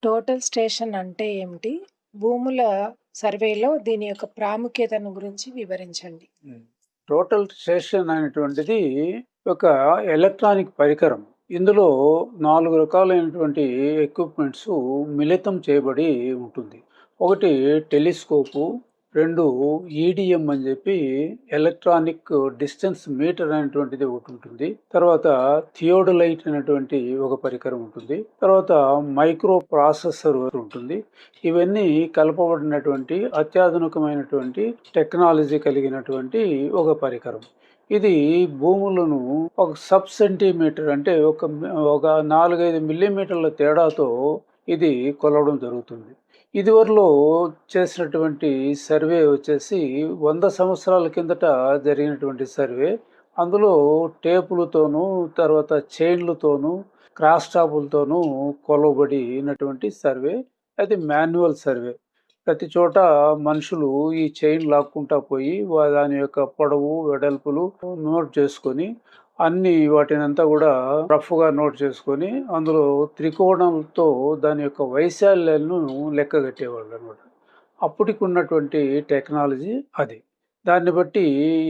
Total station అంటే ఏమిటి? భూముల సర్వేలో దీని యొక్క ప్రాముఖ్యతను గురించి వివరించండి. టోటల్ స్టేషన్ అనేటువంటిది ఒక ఎలక్ట్రానిక్ పరికరం. ఇందులో 4 రకాలైనటువంటి ఎక్విప్మెంట్స్ మిళితం చేయబడి ఉంటుంది. ఒకటి టెలిస్కోపు, 2 ఈడిఎం అని చెప్పి ఎలక్ట్రానిక్ డిస్టెన్స్ మీటర్ అనేటువంటిది ఒకటి ఉంటుంది. తర్వాత థియోడలైట్ అనేటువంటి ఒక పరికరం ఉంటుంది. తర్వాత మైక్రో ప్రాసెసర్ ఉంటుంది. ఇవన్నీ కలపబడినటువంటి అత్యాధునికమైనటువంటి టెక్నాలజీ కలిగినటువంటి ఒక పరికరం. ఇది భూములను ఒక సబ్ సెంటీమీటర్ అంటే ఒక 4-5 మిల్లీమీటర్ల తేడాతో ఇది కొలవడం జరుగుతుంది. ఇదివరలో చేసినటువంటి సర్వే వచ్చేసి 100 సంవత్సరాల కిందట జరిగినటువంటి సర్వే. అందులో టేపులతోనూ తర్వాత చైన్లతోనూ క్రాస్ టాపులతోనూ కొలవబడినటువంటి సర్వే. అది మాన్యువల్ సర్వే. ప్రతి చోట మనుషులు ఈ చైన్ లాక్కుంటా పోయి దాని యొక్క పొడవు వెడల్పులు నోట్ చేసుకొని అన్ని వాటినంతా కూడా రఫ్గా నోట్ చేసుకొని అందులో త్రికోణంతో దాని యొక్క వైశాల్యాలను లెక్క కట్టేవాళ్ళు అనమాట. అప్పటికి ఉన్నటువంటి టెక్నాలజీ అది. దాన్ని బట్టి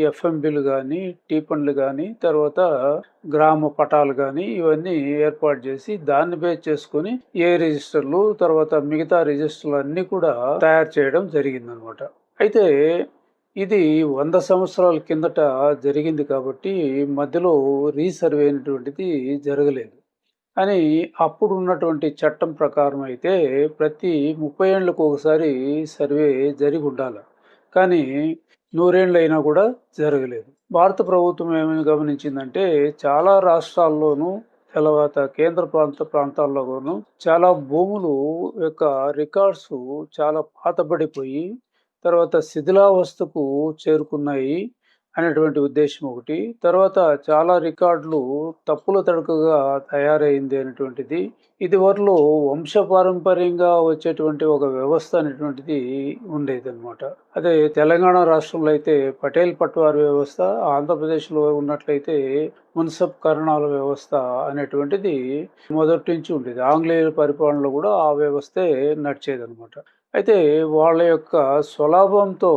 ఎఫ్ఎంబీలు కానీ టీపన్లు కానీ తర్వాత గ్రామ పటాలు కానీ ఇవన్నీ ఏర్పాటు చేసి దాన్ని బేస్ చేసుకుని ఏ రిజిస్టర్లు తర్వాత మిగతా రిజిస్టర్లు అన్నీ కూడా తయారు చేయడం జరిగిందనమాట. అయితే ఇది 100 సంవత్సరాల కిందట జరిగింది కాబట్టి మధ్యలో రీసర్వే అయినటువంటిది జరగలేదు. అని అప్పుడు ఉన్నటువంటి చట్టం ప్రకారం అయితే ప్రతి 30 ఏళ్ళకు ఒకసారి సర్వే జరిగి ఉండాలి. కానీ 100 ఏళ్ళు అయినా కూడా జరగలేదు. భారత ప్రభుత్వం ఏమని గమనించిందంటే చాలా రాష్ట్రాల్లోనూ తర్వాత కేంద్ర ప్రాంతాల్లోనూ చాలా భూములు యొక్క రికార్డ్స్ చాలా పాతబడిపోయి తర్వాత శిథిలావస్థకు చేరుకున్నాయి అనేటువంటి ఉద్దేశం ఒకటి. తర్వాత చాలా రికార్డులు తప్పుల తడకగా తయారైంది అనేటువంటిది. ఇదివరలో వంశపారంపర్యంగా వచ్చేటువంటి ఒక వ్యవస్థ అనేటువంటిది ఉండేది అనమాట. అదే తెలంగాణ రాష్ట్రంలో అయితే పటేల్ పట్వార్ వ్యవస్థ, ఆంధ్రప్రదేశ్లో ఉన్నట్లయితే మున్సబ్ కరణాల వ్యవస్థ అనేటువంటిది మొదటి నుంచి ఉండేది. ఆంగ్లేయుల పరిపాలనలో కూడా ఆ వ్యవస్థే నడిచేదనమాట. అయితే వాళ్ళ యొక్క స్వలాభంతో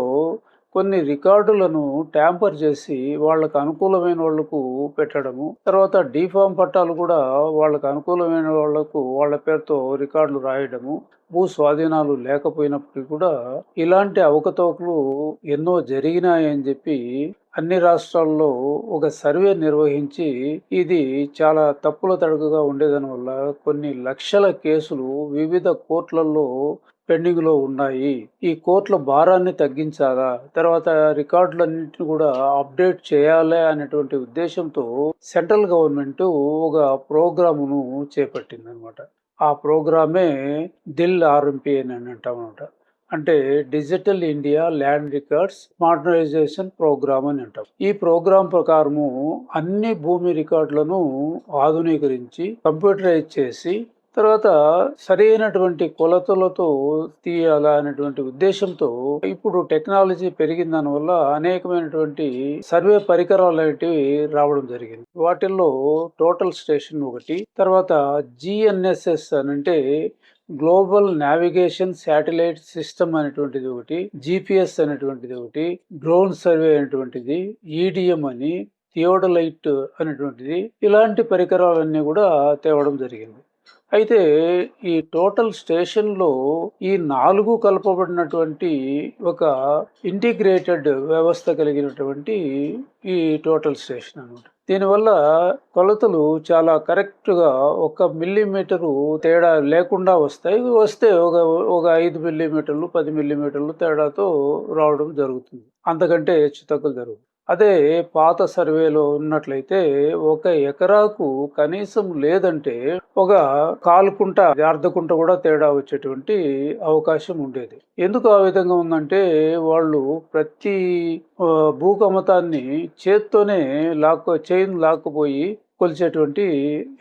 కొన్ని రికార్డులను ట్యాంపర్ చేసి వాళ్ళకు అనుకూలమైన వాళ్లకు పెట్టడము, తర్వాత డీఫామ్ పట్టాలు కూడా వాళ్ళకు అనుకూలమైన వాళ్లకు వాళ్ళ పేరుతో రికార్డులు రాయడము, భూ స్వాధీనాలు లేకపోయినప్పటికీ కూడా ఇలాంటి అవకతవకలు ఎన్నో జరిగినాయని చెప్పి అన్ని రాష్ట్రాల్లో ఒక సర్వే నిర్వహించి ఇది చాలా తప్పుల తడకగా ఉండేదని వల్ల కొన్ని లక్షల కేసులు వివిధ కోర్టులలో పెండింగ్ లో ఉన్నాయి. ఈ కోర్టుల భారాన్ని తగ్గించాలా, తర్వాత రికార్డులన్నింటినీ కూడా అప్డేట్ చేయాలి అనేటువంటి ఉద్దేశంతో సెంట్రల్ గవర్నమెంట్ ఒక ప్రోగ్రామును చేపట్టింది అనమాట. ఆ ప్రోగ్రామే దిల్ ఆర్ఎంపీ అని అంటామన్నమాట. అంటే digital India land records modernization program అని అంటాం. ఈ ప్రోగ్రాం ప్రకారము అన్ని భూమి రికార్డులను ఆధునీకరించి కంప్యూటరైజ్ చేసి తర్వాత సరైనటువంటి కొలతలతో తీయాలా అనేటువంటి ఉద్దేశంతో ఇప్పుడు టెక్నాలజీ పెరిగిన దాని వల్ల అనేకమైనటువంటి సర్వే పరికరాలు అనేటివి రావడం జరిగింది. వాటిల్లో టోటల్ స్టేషన్ ఒకటి, తర్వాత జిఎన్ఎస్ఎస్ అని అంటే గ్లోబల్ నావిగేషన్ శాటిలైట్ సిస్టమ్ అనేటువంటిది ఒకటి, జిపిఎస్ అనేటువంటిది ఒకటి, డ్రోన్ సర్వే అనేటువంటిది, ఈడిఎం అని, థియోడలైట్ అనేటువంటిది, ఇలాంటి పరికరాలన్నీ కూడా తేవడం జరిగింది. అయితే ఈ టోటల్ స్టేషన్లో ఈ 4 కలపబడినటువంటి ఒక ఇంటిగ్రేటెడ్ వ్యవస్థ కలిగినటువంటి ఈ టోటల్ స్టేషన్ అనమాట. దీనివల్ల కొలతలు చాలా కరెక్ట్గా 1 మిల్లీమీటరు తేడా లేకుండా వస్తాయి. వస్తే ఒక 5 మిల్లీమీటర్లు 10 మిల్లీమీటర్లు తేడాతో రావడం జరుగుతుంది. అంతకంటే హెచ్చు తగ్గులు జరుగుతుంది. అదే పాత సర్వేలో ఉన్నట్లయితే 1 ఎకరాకు కనీసం లేదంటే ఒక కాలుకుంట అర్ధకుంట కూడా తేడా వచ్చేటువంటి అవకాశం ఉండేది. ఎందుకు ఆ విధంగా ఉందంటే వాళ్ళు ప్రతి భూకమతాన్ని చేత్తోనే చైన్ లాక్కుపోయి కొలిచేటువంటి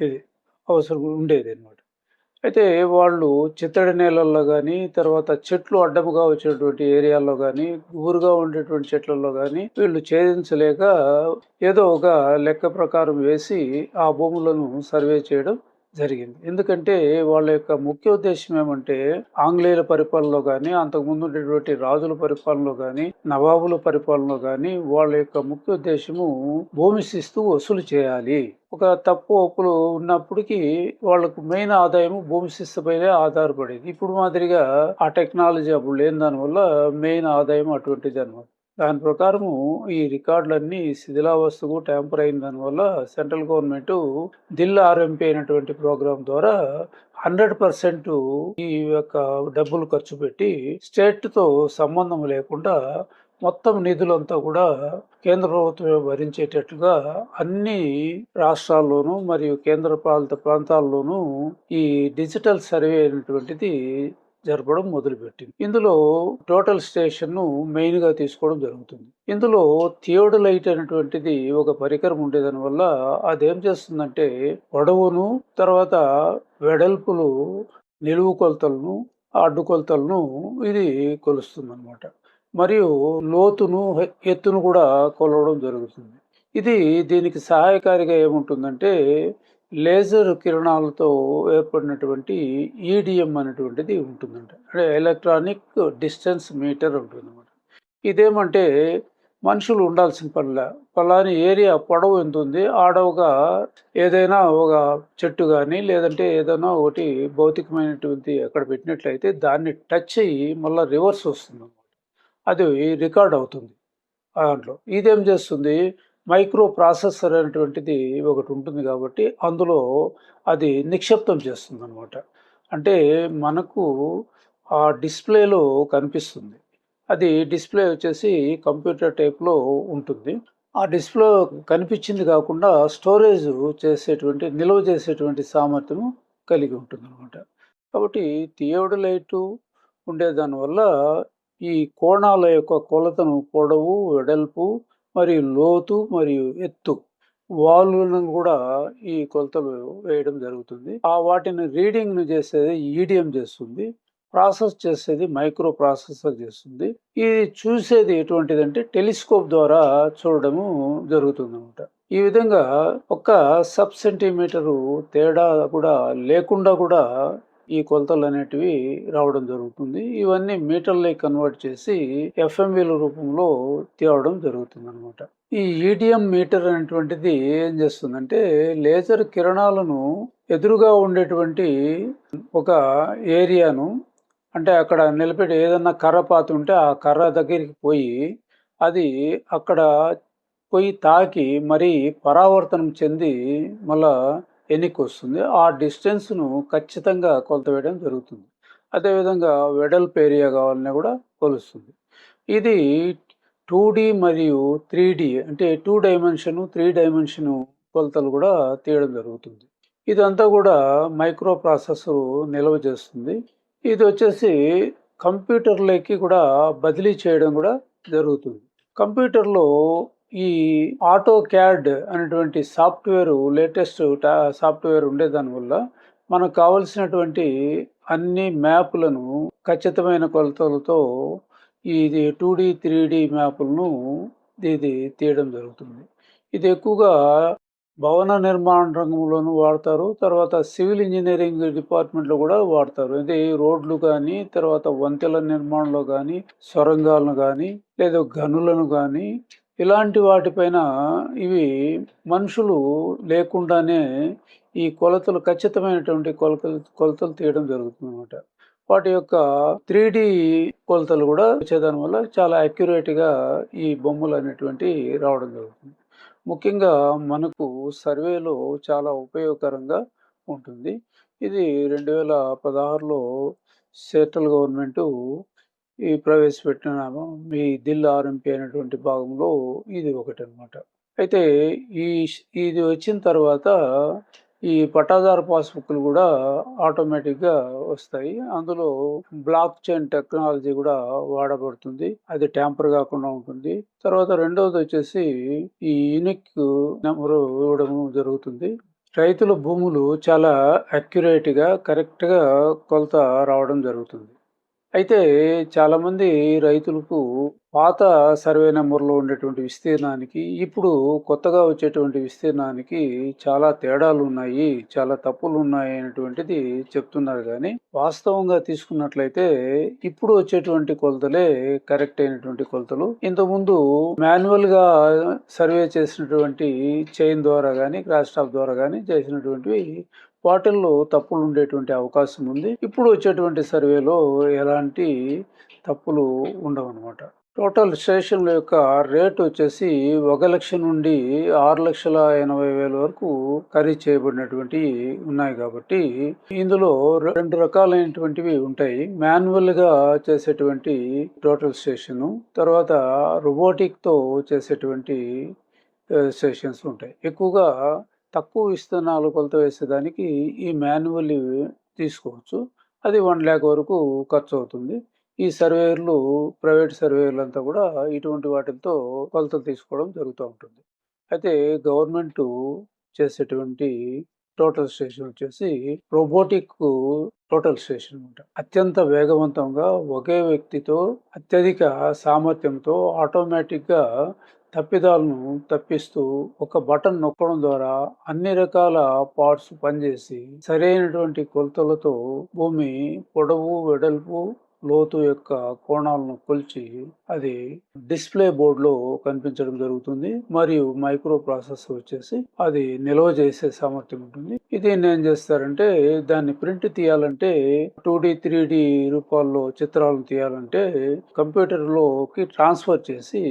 ఇది అవసరం ఉండేది అనమాట. అయితే వాళ్ళు చిత్తడి నేలల్లో కానీ తర్వాత చెట్లు అడ్డముగా వచ్చేటువంటి ఏరియాల్లో కానీ ఊరుగా ఉండేటువంటి చెట్లలో కానీ వీళ్ళు ఛేదించలేక ఏదో ఒక లెక్క ప్రకారం వేసి ఆ భూములను సర్వే చేయడం జరిగింది. ఎందుకంటే వాళ్ళ యొక్క ముఖ్య ఉద్దేశ్యం ఏమంటే ఆంగ్లేయుల పరిపాలనలో గాని, అంతకుముందు ఉండేటువంటి రాజుల పరిపాలనలో గాని, నవాబుల పరిపాలనలో గాని వాళ్ళ యొక్క ముఖ్య ఉద్దేశ్యము భూమి శిస్తు వసూలు చేయాలి. ఒక తప్పు ఒప్పులు ఉన్నప్పటికీ వాళ్ళకు మెయిన్ ఆదాయము భూమి శిస్తు పైనే ఆధారపడేది. ఇప్పుడు మాదిరిగా ఆ టెక్నాలజీ అప్పుడు లేని దానివల్ల మెయిన్ ఆదాయం అటువంటిది అనమాట. దాని ప్రకారము ఈ రికార్డులన్నీ శిథిలావస్థకు ట్యాంపర్ అయిన దానివల్ల సెంట్రల్ గవర్నమెంట్ దిల్ ఆర్ఎంపీ అయినటువంటి ప్రోగ్రాం ద్వారా 100% ఈ యొక్క డబ్బులు ఖర్చు పెట్టి స్టేట్‌తో సంబంధం లేకుండా మొత్తం నిధులంతా కూడా కేంద్ర ప్రభుత్వమే భరించేటట్టుగా అన్ని రాష్ట్రాల్లోనూ మరియు కేంద్ర పాలిత ప్రాంతాల్లోనూ ఈ డిజిటల్ సర్వే అయినటువంటిది జరపడం మొదలుపెట్టింది. ఇందులో టోటల్ స్టేషన్‌ను మెయిన్‌గా తీసుకోవడం జరుగుతుంది. ఇందులో థియోడలైట్ అనేటువంటిది ఒక పరికరం ఉండేదాని వల్ల అదేం చేస్తుందంటే పొడవును, తర్వాత వెడల్పులు, నిలువు కొలతలను, అడ్డు కొలతలను ఇది కొలుస్తుందన్నమాట. మరియు లోతును, ఎత్తును కూడా కొలవడం జరుగుతుంది. ఇది దీనికి సహాయకారిగా ఏముంటుందంటే లేజర్ కిరణాలతో ఏర్పడినటువంటి ఈడిఎం అనేటువంటిది ఉంటుందంట. అంటే ఎలక్ట్రానిక్ డిస్టెన్స్ మీటర్ ఉంటుందన్నమాట. ఇదేమంటే మనుషులు ఉండాల్సిన పనిలే. పలాని ఏరియా పొడవు ఎంత ఉంది, ఆడవుగా ఏదైనా ఒక చెట్టు కానీ లేదంటే ఏదైనా ఒకటి భౌతికమైనటువంటి అక్కడ పెట్టినట్లయితే దాన్ని టచ్ అయ్యి మళ్ళీ రివర్స్ వస్తుంది. అది రికార్డ్ అవుతుంది దాంట్లో. ఇదేం చేస్తుంది, మైక్రో ప్రాసెసర్ అనేటువంటిది ఒకటి ఉంటుంది కాబట్టి అందులో అది నిక్షిప్తం చేస్తుంది అనమాట. అంటే మనకు ఆ డిస్ప్లేలో కనిపిస్తుంది. అది డిస్ప్లే వచ్చేసి కంప్యూటర్ టైప్లో ఉంటుంది. ఆ డిస్ప్లే కనిపించింది కాకుండా స్టోరేజ్ చేసేటువంటి, నిల్వ చేసేటువంటి సామర్థ్యం కలిగి ఉంటుంది అనమాట. కాబట్టి థియోడలైటు ఉండేదానివల్ల ఈ కోణాల యొక్క కొలతను పొడవు, వెడల్పు మరియు లోతు మరియు ఎత్తు వాలులను కూడా ఈ కొలతలు వేయడం జరుగుతుంది. వాటిని రీడింగ్‌ను చేసేది ఈడిఎం చేస్తుంది. ప్రాసెస్ చేసేది మైక్రో ప్రాసెసర్ చేస్తుంది. ఇది చూసేది ఎటువంటిదంటే టెలిస్కోప్ ద్వారా చూడడము జరుగుతుందన్నమాట. ఈ విధంగా ఒక సబ్ సెంటీమీటరు తేడా కూడా లేకుండా కూడా ఈ కొలతలు అనేటివి రావడం జరుగుతుంది. ఇవన్నీ మీటర్లకి కన్వర్ట్ చేసి ఎఫ్ఎంవీల రూపంలో తేవడం జరుగుతుంది అనమాట. ఈ ఈడిఎం మీటర్ అనేటువంటిది ఏం చేస్తుందంటే లేజర్ కిరణాలను ఎదురుగా ఉండేటువంటి ఒక ఏరియాను, అంటే అక్కడ నిలబెట్టి ఏదన్నా కర్ర పాతి ఉంటే ఆ కర్ర దగ్గరికి పోయి అది అక్కడ పోయి తాకి మరీ పరావర్తనం చెంది మళ్ళా ఎన్నికి వస్తుంది. ఆ డిస్టెన్స్ను ఖచ్చితంగా కొలత వేయడం జరుగుతుంది. అదేవిధంగా వెడల్పు ఏరియా కావాలన్నా కూడా కొలుస్తుంది. ఇది 2D మరియు 3D అంటే 2 డైమెన్షన్ 3 డైమెన్షన్ కొలతలు కూడా తీయడం జరుగుతుంది. ఇదంతా కూడా మైక్రో ప్రాసెసర్ నిల్వ చేస్తుంది. ఇది వచ్చేసి కంప్యూటర్లోకి కూడా బదిలీ చేయడం కూడా జరుగుతుంది. కంప్యూటర్లో ఈ ఆటో క్యాడ్ అనేటువంటి సాఫ్ట్వేర్ లేటెస్ట్ సాఫ్ట్వేర్ ఉండేదాని వల్ల మనకు కావలసినటువంటి అన్ని మ్యాప్లను ఖచ్చితమైన కొలతలతో ఇది 2D 3D మ్యాపులను ఇది తీయడం జరుగుతుంది. ఇది ఎక్కువగా భవన నిర్మాణ రంగంలోనూ వాడతారు. తర్వాత సివిల్ ఇంజనీరింగ్ డిపార్ట్మెంట్లో కూడా వాడతారు. ఇది రోడ్లు కానీ, తర్వాత వంతెల నిర్మాణంలో కానీ, సొరంగాలను కానీ, లేదా గనులను కానీ ఇలాంటి వాటిపైన ఇవి మనుషులు లేకుండానే ఈ కొలతలు ఖచ్చితమైనటువంటి కొలతలు తీయడం జరుగుతుంది అనమాట. వాటి యొక్క 3D కొలతలు కూడా వచ్చేదాని వల్ల చాలా అక్యురేట్గా ఈ బొమ్మలు అనేటువంటి రావడం జరుగుతుంది. ముఖ్యంగా మనకు సర్వేలో చాలా ఉపయోగకరంగా ఉంటుంది. ఇది 2016లో సెంట్రల్ గవర్నమెంటు ఈ ప్రవేశపెట్టిన ఈ దిల్ ఆర్ఎంపీ అనేటువంటి భాగంలో ఇది ఒకటనమాట. అయితే ఇది వచ్చిన తర్వాత ఈ పట్టాదారు పాస్బుక్లు కూడా ఆటోమేటిక్గా వస్తాయి. అందులో బ్లాక్ చైన్ టెక్నాలజీ కూడా వాడబడుతుంది. అది ట్యాంపర్ కాకుండా ఉంటుంది. తర్వాత రెండవది వచ్చేసి ఈ యూనిక్ నెంబరు ఇవ్వడం జరుగుతుంది. రైతుల భూములు చాలా అక్యురేట్గా కరెక్ట్గా కొలత రావడం జరుగుతుంది. అయితే చాలామంది రైతులకు పాత సర్వే నంబర్‌లో ఉండేటువంటి విస్తీర్ణానికి, ఇప్పుడు కొత్తగా వచ్చేటువంటి విస్తీర్ణానికి చాలా తేడాలున్నాయి. చాలా తప్పులున్నాయి అనేటువంటిది చెప్తున్నారు గానీ, వాస్తవంగా తీసుకున్నట్లయితే ఇప్పుడు వచ్చేటువంటి కొలతలే కరెక్ట్ అయినటువంటి కొలతలు. ఇంతకుముందు మాన్యువల్‌గా సర్వే చేసినటువంటి చైన్ ద్వారా గానీ, క్రాస్ స్టాక్ ద్వారా గానీ చేసినటువంటివి వాటిల్లో తప్పులుండేటువంటి అవకాశం ఉంది. ఇప్పుడు వచ్చేటువంటి సర్వేలో ఎలాంటి తప్పులు ఉండవనమాట. టోటల్ స్టేషన్ల యొక్క రేట్ వచ్చేసి 1,00,000 నుండి 6,80,000 వరకు ఖరీదు చేయబడినటువంటివి ఉన్నాయి కాబట్టి ఇందులో 2 రకాలైనటువంటివి ఉంటాయి. మాన్యువల్‌గా చేసేటువంటి టోటల్ స్టేషను, తర్వాత రోబోటిక్‌తో చేసేటువంటి స్టేషన్స్ ఉంటాయి. ఎక్కువగా తక్కువ విస్తీర్ణాలు కొలత వేసేదానికి ఈ మాన్యువల్ తీసుకోవచ్చు. అది 1,00,000 వరకు ఖర్చవుతుంది. ఈ సర్వేయర్లు, ప్రైవేట్ సర్వేయర్లంతా కూడా ఇటువంటి వాటిలతో కొలతలు తీసుకోవడం జరుగుతూ ఉంటుంది. అయితే గవర్నమెంటు చేసేటువంటి టోటల్ స్టేషన్ వచ్చేసి రోబోటిక్ టోటల్ స్టేషన్ అనమాట. అత్యంత వేగవంతంగా ఒకే వ్యక్తితో అత్యధిక సామర్థ్యంతో ఆటోమేటిక్‌గా తప్పిదాలను తప్పిస్తూ ఒక బటన్ నొక్కడం ద్వారా అన్ని రకాల పార్ట్స్ పనిచేసి సరైనటువంటి కొలతలతో భూమి పొడవు, వెడల్పు, లోతు యొక్క కోణాలను కొలిచి అది డిస్ప్లే బోర్డులో కనిపించడం జరుగుతుంది. మరియు మైక్రో ప్రాసెసర్ వచ్చేసి అది నిల్వ చేసే సామర్థ్యం ఉంటుంది. దీన్ని ఏం చేస్తారంటే దాన్ని ప్రింట్ తీయాలంటే 2D, 3D రూపాల్లో చిత్రాలను తీయాలంటే కంప్యూటర్లోకి ట్రాన్స్ఫర్ చేసి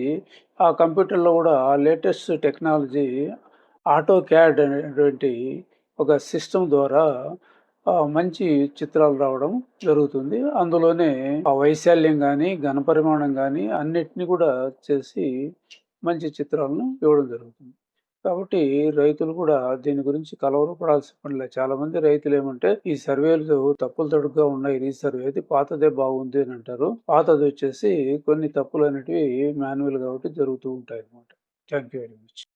ఆ కంప్యూటర్లో కూడా లేటెస్ట్ టెక్నాలజీ ఆటో క్యాడ్ అనేటువంటి ఒక సిస్టమ్ ద్వారా మంచి చిత్రాలు రావడం జరుగుతుంది. అందులోనే ఆ వైశాల్యం కానీ, ఘనపరిమాణం కానీ అన్నిటిని కూడా చేసి మంచి చిత్రాలను ఇవ్వడం జరుగుతుంది. కాబట్టి రైతులు కూడా దీని గురించి కలవరపడాల్సిన పని లేదు. చాలామంది రైతులు ఏమంటే ఈ సర్వేలు తప్పులు తడుగ్గా ఉన్నాయి, ఈ సర్వేది పాతదే బాగుంది అని అంటారు. పాతది వచ్చేసి కొన్ని తప్పులు అనేటివి మాన్యువల్ కాబట్టి జరుగుతూ ఉంటాయి అన్నమాట. Thank you very much.